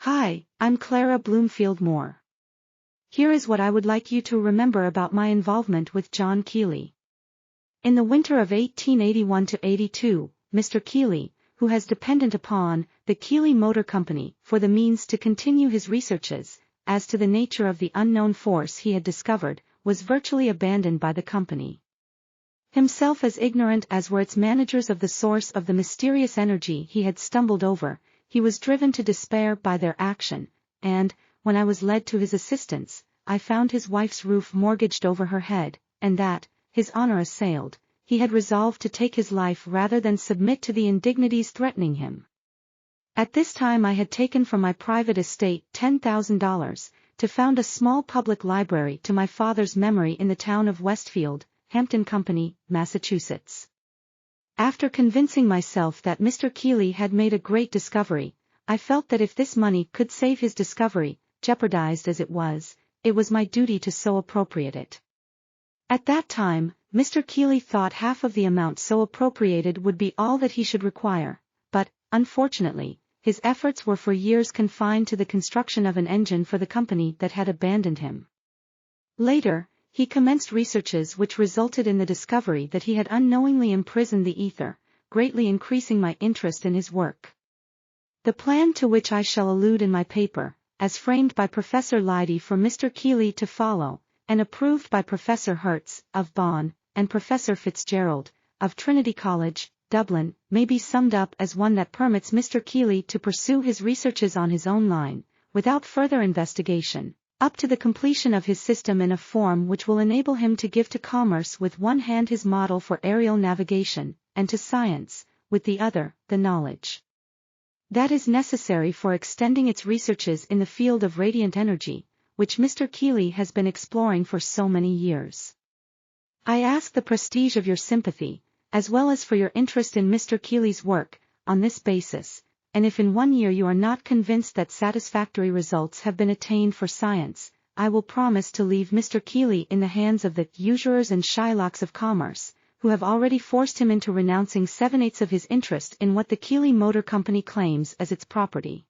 Hi, I'm Clara Bloomfield-Moore. Here is what I would like you to remember about my involvement with John Keely. In the winter of 1881–82, Mr. Keely, who has dependent upon the Keely Motor Company for the means to continue his researches as to the nature of the unknown force he had discovered, was virtually abandoned by the company. Himself as ignorant as were its managers of the source of the mysterious energy he had stumbled over, he was driven to despair by their action, and, when I was led to his assistance, I found his wife's roof mortgaged over her head, and that, his honor assailed, he had resolved to take his life rather than submit to the indignities threatening him. At this time I had taken from my private estate $10,000, to found a small public library to my father's memory in the town of Westfield, Hampton Company, Massachusetts. After convincing myself that Mr. Keely had made a great discovery, I felt that if this money could save his discovery, jeopardized as it was my duty to so appropriate it. At that time, Mr. Keely thought half of the amount so appropriated would be all that he should require, but, unfortunately, his efforts were for years confined to the construction of an engine for the company that had abandoned him. Later, he commenced researches which resulted in the discovery that he had unknowingly imprisoned the ether, greatly increasing my interest in his work. The plan to which I shall allude in my paper, as framed by Professor Leidy for Mr. Keely to follow, and approved by Professor Hertz, of Bonn, and Professor Fitzgerald, of Trinity College, Dublin, may be summed up as one that permits Mr. Keely to pursue his researches on his own line, without further investigation, up to the completion of his system in a form which will enable him to give to commerce with one hand his model for aerial navigation, and to science, with the other, the knowledge that is necessary for extending its researches in the field of radiant energy, which Mr. Keely has been exploring for so many years. I ask the prestige of your sympathy, as well as for your interest in Mr. Keely's work, on this basis, and if in 1 year you are not convinced that satisfactory results have been attained for science, I will promise to leave Mr. Keely in the hands of the usurers and Shylocks of commerce, who have already forced him into renouncing 7/8 of his interest in what the Keely Motor Company claims as its property.